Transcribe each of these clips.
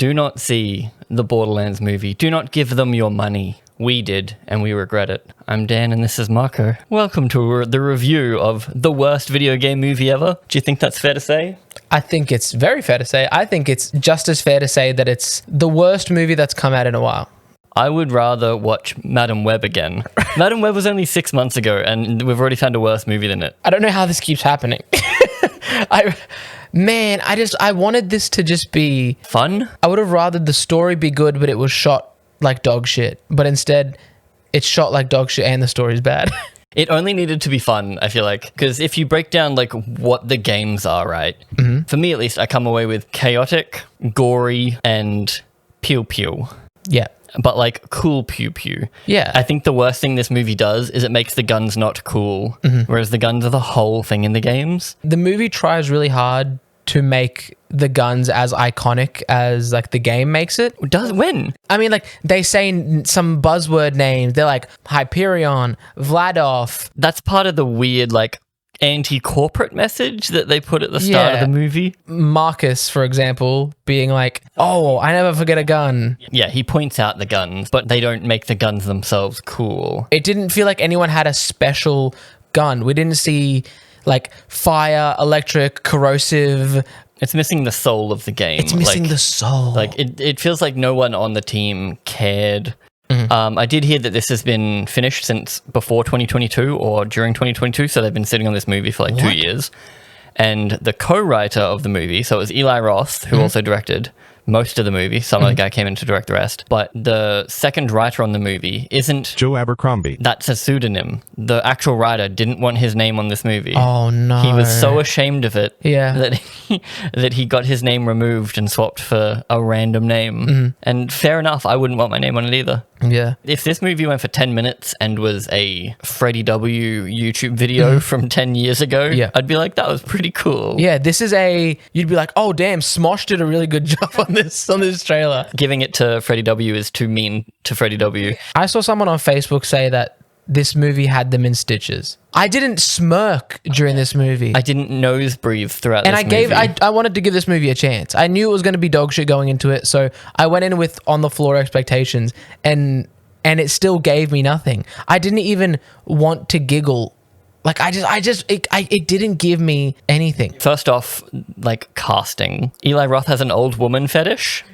Do not see the Borderlands movie. Do not give them your money. We did, and we regret it. I'm Dan, and this is Marko. Welcome to the review of the worst video game movie ever. Do you think that's fair to say? I think it's very fair to say. I think it's just as fair to say that it's the worst movie that's come out in a while. I would rather watch Madam Web again. Madam Web was only 6 months ago, and we've already found a worse movie than it. I don't know how this keeps happening. I wanted this to just be Fun? I would have rather the story be good, but it was shot like dog shit. But instead, it's shot like dog shit and the story's bad. It only needed to be fun, I feel like. Because if you break down like what the games are, right? Mm-hmm. For me, at least, I come away with chaotic, gory, and pew-pew. Yeah. But like cool pew-pew. Yeah. I think the worst thing this movie does is it makes the guns not cool, whereas the guns are the whole thing in the games. The movie tries really hard to make the guns as iconic as like the game makes it. When? I mean, like they say some buzzword names. They're like Hyperion, Vladov. That's part of the weird like anti-corporate message that they put at the start of the movie. Marcus, for example, being like, oh, I never forget a gun. Yeah, he points out the guns, but they don't make the guns themselves cool. It didn't feel like anyone had a special gun. We didn't see like fire, electric, corrosive. It's missing the soul of the game. It's missing the soul. Like it feels like no one on the team cared. I did hear that this has been finished since before 2022 or during 2022, so they've been sitting on this movie for like 2 years. And the co-writer of the movie, so it was Eli Roth, who also directed most of the movie. Some other guy came in to direct the rest. But the second writer on the movie isn't Joe Abercrombie. That's a pseudonym. The actual writer didn't want his name on this movie. Oh, no. He was so ashamed of it that he got his name removed and swapped for a random name. And fair enough, I wouldn't want my name on it either. Yeah. If this movie went for 10 minutes and was a Freddie W. YouTube video from 10 years ago, I'd be like, that was pretty cool. Yeah, this is you'd be like, oh, damn, Smosh did a really good job on this trailer. Giving it to Freddie W. is too mean to Freddie W. I saw someone on Facebook say that this movie had them in stitches. I didn't smirk during this movie. I didn't nose breathe throughout and this movie. I wanted to give this movie a chance. I knew it was going to be dog shit going into it, so I went in with on the floor expectations, and it still gave me nothing. I didn't even want to giggle. Like it didn't give me anything. First off, like casting. Eli Roth has an old woman fetish.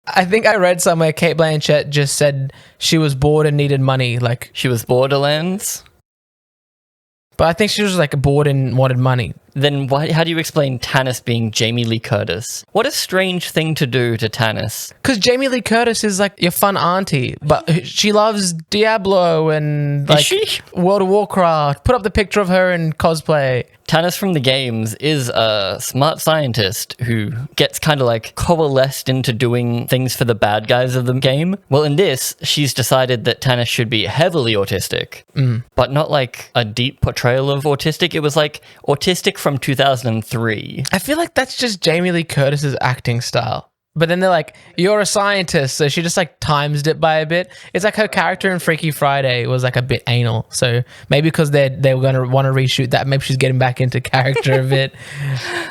I think I read somewhere Cate Blanchett just said she was bored and needed money. Like she was Borderlands. But I think she was like bored and wanted money. Then how do you explain Tannis being Jamie Lee Curtis? What a strange thing to do to Tannis. Because Jamie Lee Curtis is like your fun auntie, but she loves Diablo and like World of Warcraft. Put up the picture of her in cosplay. Tannis from the games is a smart scientist who gets kind of like coalesced into doing things for the bad guys of the game. Well, in this, she's decided that Tannis should be heavily autistic, but not like a deep portrayal of autistic. It was like autistic from 2003. I feel like that's just Jamie Lee Curtis's acting style. But then they're like, you're a scientist, so she just like times it by a bit. It's like her character in Freaky Friday was like a bit anal. So maybe because they were going to want to reshoot that, maybe she's getting back into character a bit.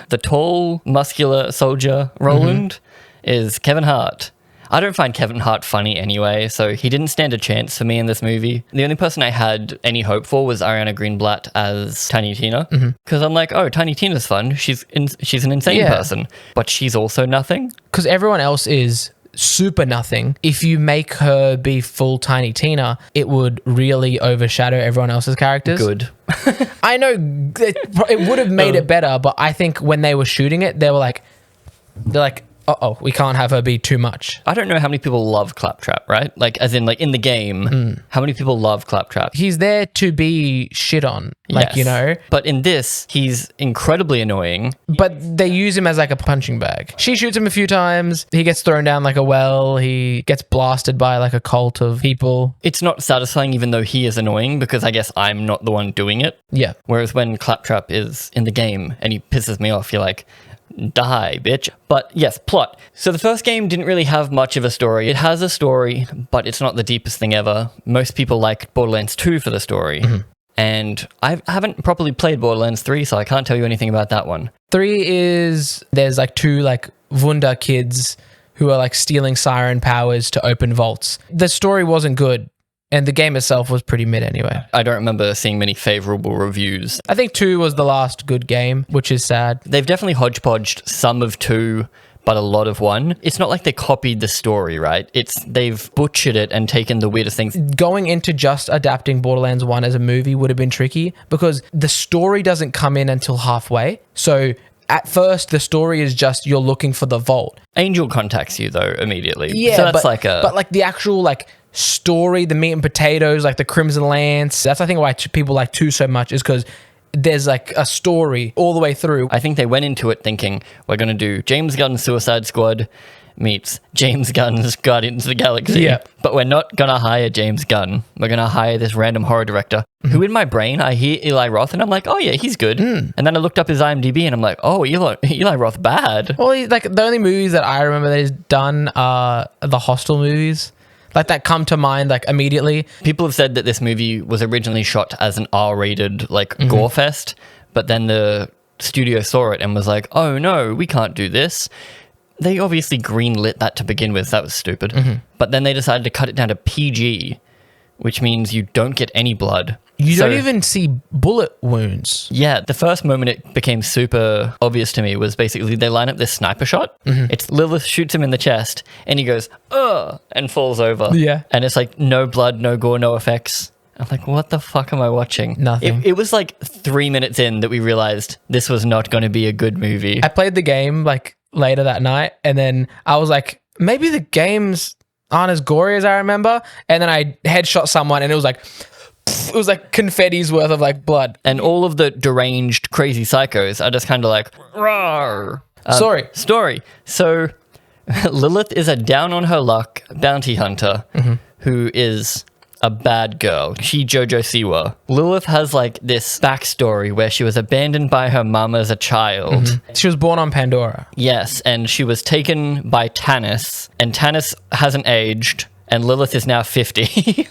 The tall, muscular soldier, Roland, is Kevin Hart. I don't find Kevin Hart funny anyway, so he didn't stand a chance for me in this movie. The only person I had any hope for was Ariana Greenblatt as Tiny Tina, because I'm like, oh, Tiny Tina's fun. She's an insane person, but she's also nothing. Because everyone else is super nothing. If you make her be full Tiny Tina, it would really overshadow everyone else's characters. Good. I know it would have made it better, but I think when they were shooting it, they're like, uh-oh, we can't have her be too much. I don't know how many people love Claptrap, right? Like, as in, like, in the game, how many people love Claptrap? He's there to be shit on, like, you know? But in this, he's incredibly annoying. But they use him as, like, a punching bag. She shoots him a few times. He gets thrown down like a well. He gets blasted by, like, a cult of people. It's not satisfying, even though he is annoying, because I guess I'm not the one doing it. Yeah. Whereas when Claptrap is in the game and he pisses me off, you're like, die, bitch. But yes, plot. So the first game didn't really have much of a story. It has a story, but it's not the deepest thing ever. Most people like Borderlands 2 for the story. And I haven't properly played Borderlands 3, so I can't tell you anything about that one. 3 is, there's like two like Wunder kids who are like stealing siren powers to open vaults. The story wasn't good. And the game itself was pretty mid anyway. I don't remember seeing many favorable reviews. I think 2 was the last good game, which is sad. They've definitely hodgepodged some of 2, but a lot of 1. It's not like they copied the story, right? They've butchered it and taken the weirdest things. Going into just adapting Borderlands 1 as a movie would have been tricky because the story doesn't come in until halfway. So at first, the story is just you're looking for the vault. Angel contacts you, though, immediately. Yeah, so that's but like the actual like story, the meat and potatoes, like the Crimson Lance. That's I think why people like 2 so much is because there's like a story all the way through. I think they went into it thinking we're going to do James Gunn's Suicide Squad meets James Gunn's Guardians of the Galaxy. Yeah. But we're not going to hire James Gunn. We're going to hire this random horror director who in my brain, I hear Eli Roth and I'm like, oh yeah, he's good. And then I looked up his IMDb and I'm like, oh, Eli Roth bad. Well, like the only movies that I remember that he's done are the Hostel movies. Like that come to mind like immediately. People have said that this movie was originally shot as an R-rated like gore fest, but then the studio saw it and was like, oh no, we can't do this. They obviously greenlit that to begin with. That was stupid. But then they decided to cut it down to PG, which means you don't get any blood. You don't even see bullet wounds. Yeah, the first moment it became super obvious to me was basically they line up this sniper shot. It's Lilith shoots him in the chest and he goes, ugh, and falls over. Yeah. And it's like no blood, no gore, no effects. I'm like, what the fuck am I watching? Nothing. It was like 3 minutes in that we realized this was not going to be a good movie. I played the game like later that night and then I was like, maybe the games aren't as gory as I remember. And then I headshot someone and it was like confetti's worth of like blood. And all of the deranged, crazy psychos are just kind of like, rawr. Story. So Lilith is a down on her luck bounty hunter who is a bad girl. She Jojo Siwa. Lilith has like this backstory where she was abandoned by her mum as a child. She was born on Pandora. Yes, and she was taken by Tannis, and Tannis hasn't aged, and Lilith is now 50.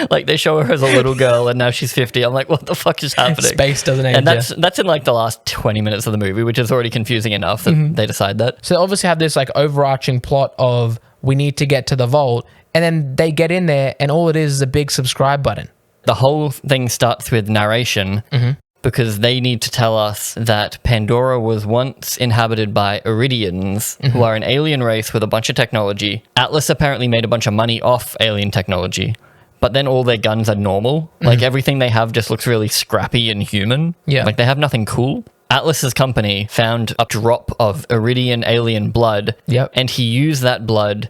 Like they show her as a little girl and now she's 50. I'm like, what the fuck is happening? Space doesn't age. And that's in like the last 20 minutes of the movie, which is already confusing enough that they decide that. So they obviously have this like overarching plot of we need to get to the vault, and then they get in there and all it is a big subscribe button. The whole thing starts with narration because they need to tell us that Pandora was once inhabited by Iridians, who are an alien race with a bunch of technology. Atlas apparently made a bunch of money off alien technology. But then all their guns are normal. Like everything they have just looks really scrappy and human. Yeah. Like they have nothing cool. Atlas's company found a drop of Iridian alien blood. Yep. And he used that blood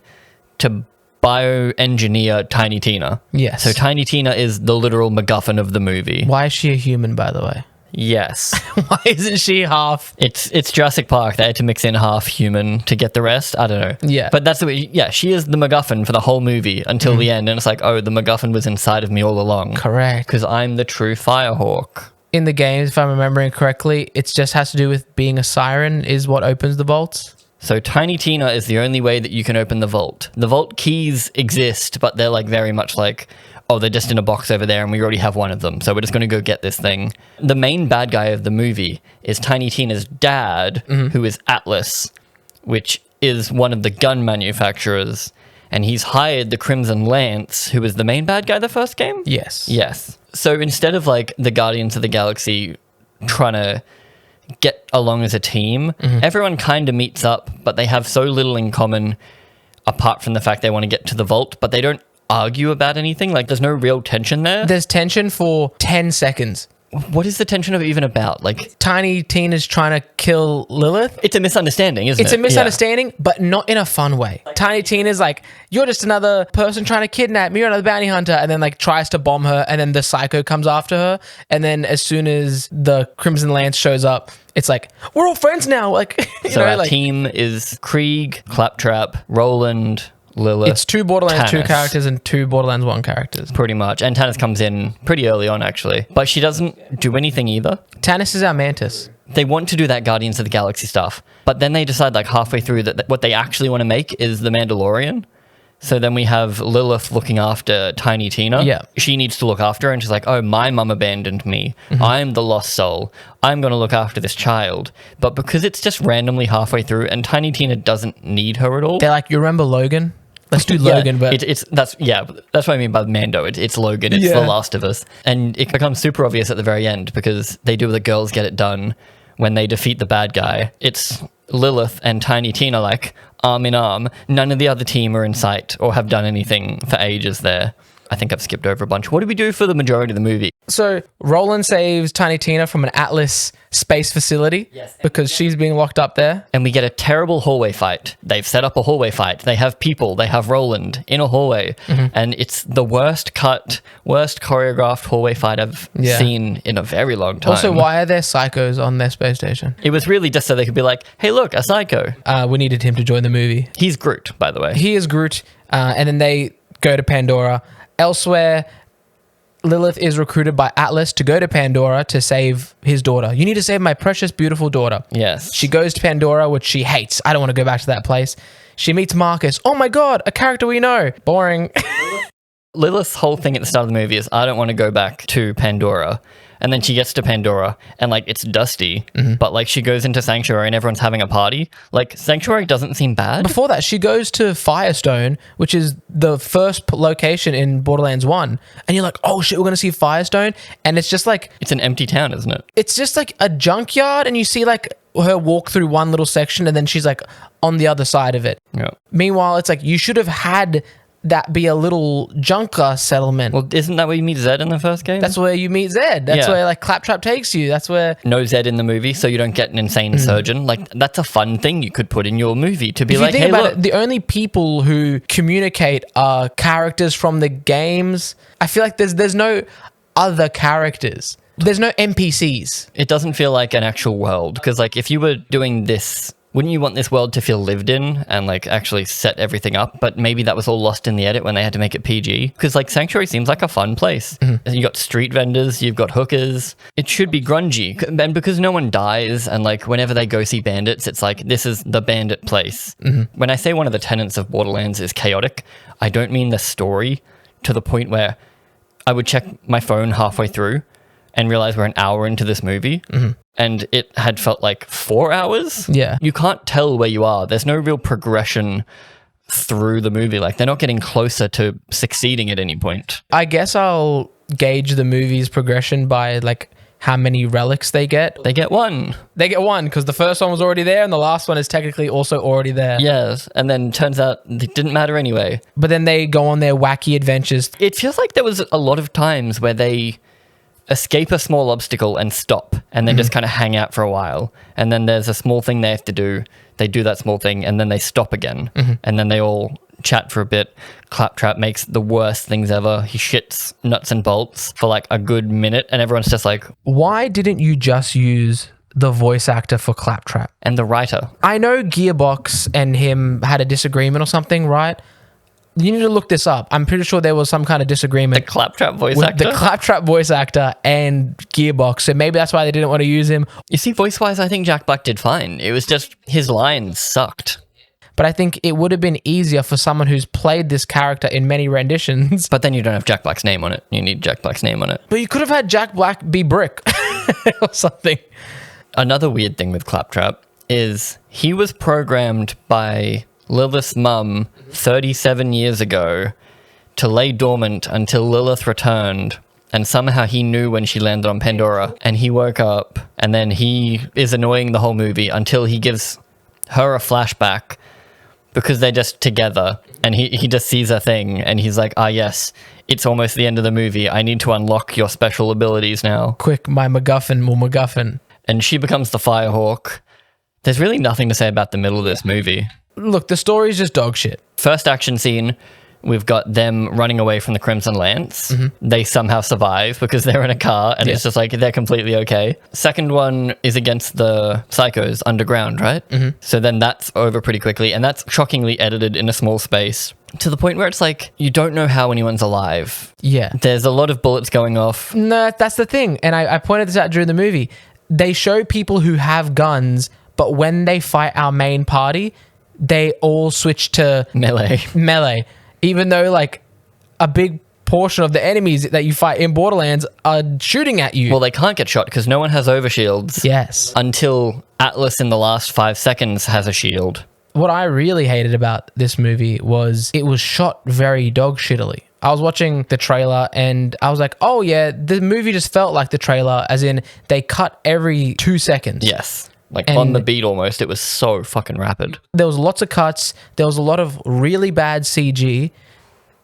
to bioengineer Tiny Tina. Yes. So Tiny Tina is the literal MacGuffin of the movie. Why is she a human, by the way? Yes. Why isn't she half? It's Jurassic Park. They had to mix in half human to get the rest. I don't know. Yeah. But that's the way, yeah, she is the MacGuffin for the whole movie until the end. And it's like, oh, the MacGuffin was inside of me all along. Correct. Because I'm the true Firehawk. In the games, if I'm remembering correctly, it just has to do with being a siren is what opens the vaults. So Tiny Tina is the only way that you can open the vault. The vault keys exist, but they're like very much like, oh, they're just in a box over there and we already have one of them. So we're just going to go get this thing. The main bad guy of the movie is Tiny Tina's dad, who is Atlas, which is one of the gun manufacturers. And he's hired the Crimson Lance, who was the main bad guy of the first game? Yes. Yes. So instead of like the Guardians of the Galaxy trying to get along as a team, everyone kind of meets up, but they have so little in common apart from the fact they want to get to the vault, but they don't argue about anything. Like there's no real tension there. There's tension for 10 seconds. What is the tension of even about? Like Tiny Tina's trying to kill Lilith. it's a misunderstanding, isn't it? It's a misunderstanding, but not in a fun way. Tiny Tina's like, you're just another person trying to kidnap me, you're another bounty hunter, and then like tries to bomb her, and then the psycho comes after her, and then as soon as the Crimson Lance shows up, it's like, we're all friends now. Like, So our team is Krieg, Claptrap, Roland, Lilith. It's 2 Borderlands 2 Tannis. characters and 2 Borderlands 1 characters. Pretty much. And Tannis comes in pretty early on, actually. But she doesn't do anything either. Tannis is our mantis. They want to do that Guardians of the Galaxy stuff, but then they decide like halfway through that what they actually want to make is The Mandalorian. So then we have Lilith looking after Tiny Tina. Yeah. She needs to look after her, and she's like, oh, my mum abandoned me. I'm the lost soul. I'm going to look after this child. But because it's just randomly halfway through, and Tiny Tina doesn't need her at all. They're like, you remember Logan? Let's do Logan, but that's what I mean by Mando. It's Logan. It's The Last of Us, and it becomes super obvious at the very end because they do the girls get it done when they defeat the bad guy. It's Lilith and Tiny Tina like arm in arm. None of the other team are in sight or have done anything for ages there. I think I've skipped over a bunch. What did we do for the majority of the movie? So Roland saves Tiny Tina from an Atlas space facility because she's being locked up there. And we get a terrible hallway fight. They've set up a hallway fight. They have people. They have Roland in a hallway. And it's the worst choreographed hallway fight I've seen in a very long time. Also, why are there psychos on their space station? It was really just so they could be like, hey, look, a psycho. We needed him to join the movie. He's Groot, by the way. He is Groot. And then they go to Pandora. Elsewhere, Lilith is recruited by Atlas to go to Pandora to save his daughter. You need to save my precious, beautiful daughter. Yes. She goes to Pandora, which she hates. I don't want to go back to that place. She meets Marcus. Oh my God, a character we know. Boring. Lilith's whole thing at the start of the movie is, I don't want to go back to Pandora. And then she gets to Pandora and like it's dusty, but like she goes into Sanctuary and everyone's having a party. Like Sanctuary doesn't seem bad. Before that, she goes to Firestone, which is the first location in Borderlands 1. And you're like, oh shit, we're going to see Firestone. And it's just like... It's an empty town, isn't it? It's just like a junkyard and you see like her walk through one little section and then she's like on the other side of it. Yeah. Meanwhile, it's like you should have had that be a little junker settlement. Well, isn't that where you meet Zed in the first game? That's where you meet Zed. That's where like Claptrap takes you. That's where... No Zed in the movie, so you don't get an insane surgeon. Like, that's a fun thing you could put in your movie to be if like, you think hey, about look. it, the only people who communicate are characters from the games. I feel like there's no other characters. There's no NPCs. It doesn't feel like an actual world, because like if you were doing this, wouldn't you want this world to feel lived in and like actually set everything up? But maybe that was all lost in the edit when they had to make it PG. Because like Sanctuary seems like a fun place. You got street vendors, you've got hookers. It should be grungy. And because no one dies and like whenever they go see bandits, it's like, this is the bandit place. When I say one of the tenets of Borderlands is chaotic, I don't mean the story to the point where I would check my phone halfway through and realize we're an hour into this movie. And it had felt like 4 hours. Yeah. You can't tell where you are. There's no real progression through the movie. Like, they're not getting closer to succeeding at any point. I guess I'll gauge the movie's progression by like how many relics they get. They get one. They get one because the first one was already there and the last one is technically also already there. Yes. And then turns out it didn't matter anyway. But then they go on their wacky adventures. It feels like there was a lot of times where they escape a small obstacle and stop and then just kind of hang out for a while. And then there's a small thing they have to do. They do that small thing and then they stop again. And then they all chat for a bit. Claptrap makes the worst things ever. He shits nuts and bolts for like a good minute and everyone's just like, why didn't you just use the voice actor for Claptrap? And the writer. I know Gearbox and him had a disagreement or something, right? You need to look this up. I'm pretty sure there was some kind of disagreement. The Claptrap voice with actor? the Claptrap voice actor and Gearbox. So maybe that's why they didn't want to use him. You see, voice-wise, I think Jack Black did fine. It was just his lines sucked. But I think it would have been easier for someone who's played this character in many renditions. But then you don't have Jack Black's name on it. You need Jack Black's name on it. But you could have had Jack Black be Brick or something. Another weird thing with Claptrap is he was programmed by Lilith's mum 37 years ago to lay dormant until Lilith returned, and somehow he knew when she landed on Pandora, and he woke up, and then he is annoying the whole movie until he gives her a flashback because they're just together, and he just sees a thing, and he's like, ah yes, it's almost the end of the movie, I need to unlock your special abilities now. Quick, my MacGuffin will MacGuffin. And she becomes the Firehawk. There's really nothing to say about the middle of this movie. Look, the story's just dog shit. First action scene, we've got them running away from the Crimson Lance. They somehow survive because they're in a car and it's just like they're completely okay. Second one is against the psychos underground, right? So then that's over pretty quickly and that's shockingly edited in a small space to the point where it's like you don't know how anyone's alive. Yeah. There's a lot of bullets going off. No, that's the thing. And I pointed this out during the movie. They show people who have guns, but when they fight our main party, they all switch to Melee. even though like a big portion of the enemies that you fight in Borderlands are shooting at you. Well, they can't get shot because no one has overshields. Yes. Until Atlas in the last 5 seconds has a shield. What I really hated about this movie was it was shot very dog shittily. I was watching the trailer and I was like, oh yeah, the movie just felt like the trailer, as in they cut every 2 seconds. Yes. Like on the beat almost. It was so fucking rapid. There was lots of cuts. There was a lot of really bad CG.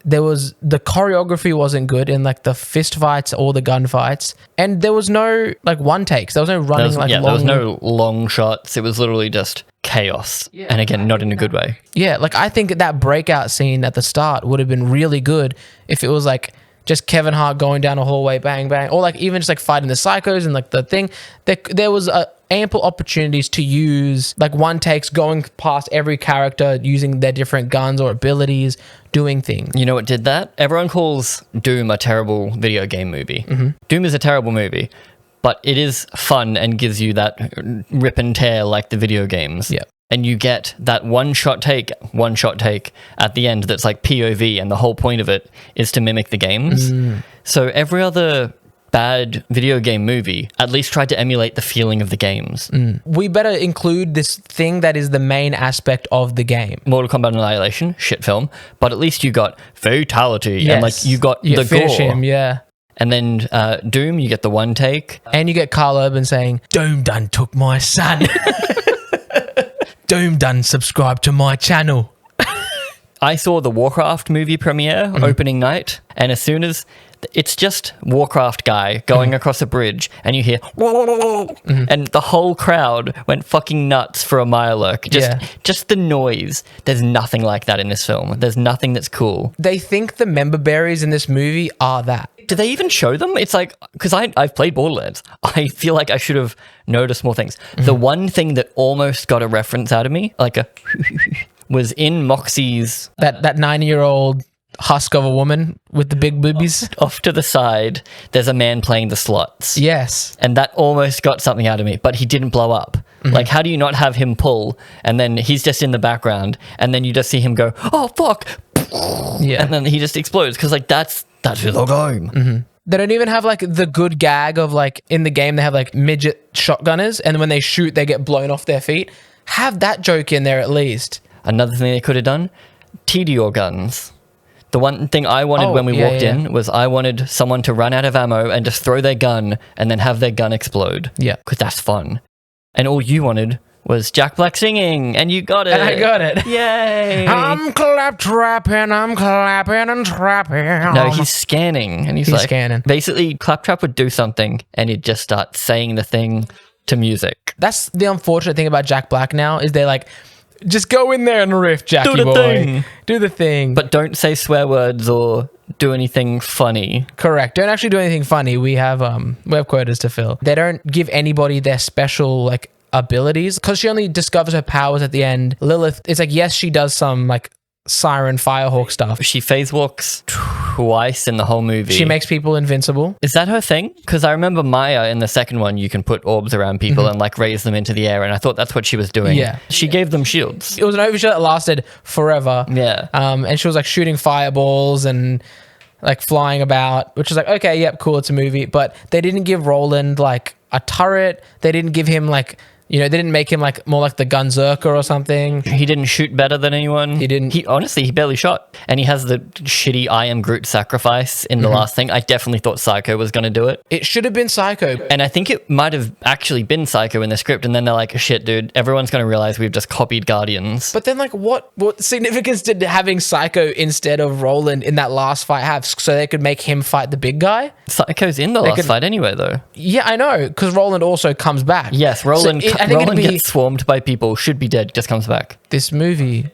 The choreography wasn't good in like the fist fights or the gun fights. And there was no like one takes. There was no running long. There was no long shots. It was literally just chaos. Yeah, and again, not in a good way. Yeah, like I think that breakout scene at the start would have been really good if it was like just Kevin Hart going down a hallway, bang, bang. Or like even just like fighting the psychos and like the thing. There was ample opportunities to use like one takes, going past every character, using their different guns or abilities, doing things. You know what did that? Everyone calls Doom a terrible video game movie. Mm-hmm. Doom is a terrible movie, but it is fun and gives you that rip and tear like the video games. Yeah. And you get that one shot take at the end that's like POV, and the whole point of it is to mimic the games. So every other bad video game movie at least tried to emulate the feeling of the games. We better include this thing that is the main aspect of the game. Mortal Kombat Annihilation, shit film, but at least you got fatality. Yes. And like you got the finish gore. him, yeah. And then Doom, you get the one take. And you get Carl Urban saying, Doom done took my son. Doom done subscribe to my channel. I saw the Warcraft movie premiere opening night, and as soon as it's just Warcraft guy going across a bridge, and you hear and the whole crowd went fucking nuts for a Mirelurk. Just the noise. There's nothing like that in this film. There's nothing that's cool. They think the member berries in this movie are that. Do they even show them? It's like, because I've played Borderlands. I feel like I should have noticed more things. The one thing that almost got a reference out of me, like was in Moxie's... That 90-year-old husk of a woman with the big boobies. Off to the side, there's a man playing the slots. Yes. And that almost got something out of me, but he didn't blow up. Like, how do you not have him pull, and then he's just in the background, and then you just see him go, oh, fuck! Yeah. And then he just explodes, because, like, that's Videogame. They don't even have, like, the good gag of, like, in the game, they have, like, midget shotgunners, and when they shoot, they get blown off their feet. Have that joke in there, at least. Another thing they could have done, TDR guns. The one thing I wanted when we walked in was I wanted someone to run out of ammo and just throw their gun and then have their gun explode. Yeah. Because that's fun. And all you wanted was Jack Black singing, and you got it. And I got it. Yay! I'm claptrapping, I'm clapping and trapping. No, he's scanning, and he's like, scanning. Basically, Claptrap would do something, and he'd just start saying the thing to music. That's the unfortunate thing about Jack Black now, is they're like, just go in there and riff, Jackie Do the boy. thing. Do the thing. But don't say swear words or do anything funny. Correct. Don't actually do anything funny. We have quotas to fill. They don't give anybody their special like abilities, because she only discovers her powers at the end. Lilith, it's like, yes, she does some like Siren Firehawk stuff. She phase walks twice in the whole movie. She makes people invincible. Is that her thing? Because I remember Maya in the second one, you can put orbs around people and like raise them into the air, and I thought that's what she was doing. Yeah. She gave them shields. It was an overshot that lasted forever. Yeah. And she was like shooting fireballs and like flying about, which was like, okay, yep, cool, it's a movie. But they didn't give Roland like a turret. They didn't give him like, you know, they didn't make him like more like the Gunzerker or something. He didn't shoot better than anyone. He didn't. He honestly, he barely shot. And he has the shitty I am Groot sacrifice in the last thing. I definitely thought Psycho was going to do it. It should have been Psycho. And I think it might have actually been Psycho in the script. And then they're like, shit, dude, everyone's going to realize we've just copied Guardians. But then like what significance did having Psycho instead of Roland in that last fight have, so they could make him fight the big guy? Psycho's in the last fight anyway, though. Yeah, I know, because Roland also comes back. Yes, Roland gets swarmed by people, should be dead, just comes back. This movie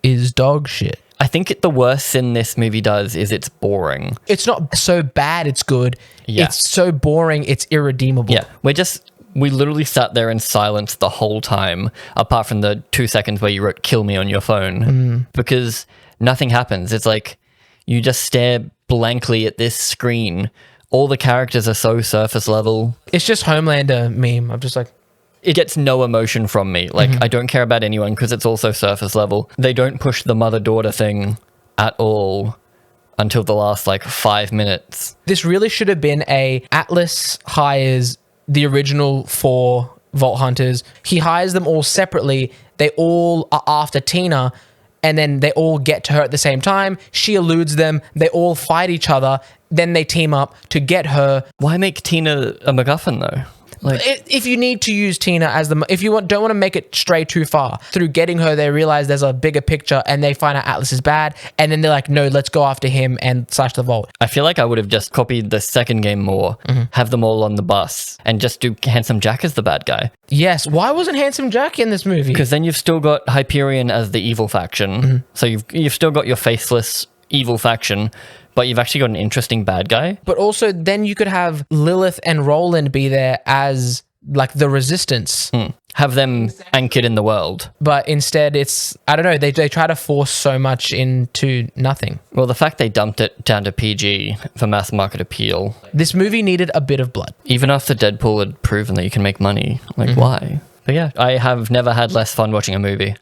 is dog shit. I think the worst sin this movie does is it's boring. It's not so bad it's good. Yeah. It's so boring it's irredeemable. Yeah, we literally sat there in silence the whole time, apart from the 2 seconds where you wrote kill me on your phone, because nothing happens. It's like you just stare blankly at this screen. All the characters are so surface level. It's just Homelander meme. I'm just like, it gets no emotion from me. Like, I don't care about anyone because it's also surface level. They don't push the mother-daughter thing at all until the last like 5 minutes. This really should have been a Atlas hires the original 4 Vault Hunters. He hires them all separately. They all are after Tina, and then they all get to her at the same time. She eludes them. They all fight each other. Then they team up to get her. Why make Tina a MacGuffin though? Like, if you need to use Tina as if you don't want to make it stray too far, through getting her, they realize there's a bigger picture and they find out Atlas is bad. And then they're like, no, let's go after him and slash the vault. I feel like I would have just copied the second game more, have them all on the bus, and just do Handsome Jack as the bad guy. Yes. Why wasn't Handsome Jack in this movie? Because then you've still got Hyperion as the evil faction. So you've still got your faceless evil faction, but you've actually got an interesting bad guy. But also then you could have Lilith and Roland be there as like the resistance. Have them anchored in the world. But instead it's, I don't know, they try to force so much into nothing. Well, the fact they dumped it down to PG for mass market appeal. This movie needed a bit of blood. Even after Deadpool had proven that you can make money. Like, why? But yeah, I have never had less fun watching a movie.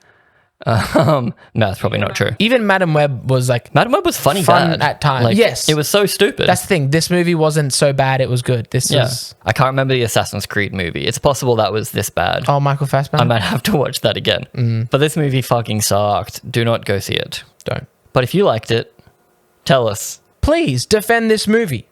No, that's probably not true. Even Madam Web was like... Madam Web was fun bad. At times. Like, yes. It was so stupid. That's the thing. This movie wasn't so bad, it was good. This was... I can't remember the Assassin's Creed movie. It's possible that was this bad. Oh, Michael Fassbender? I might have to watch that again. But this movie fucking sucked. Do not go see it. Don't. But if you liked it, tell us. Please defend this movie.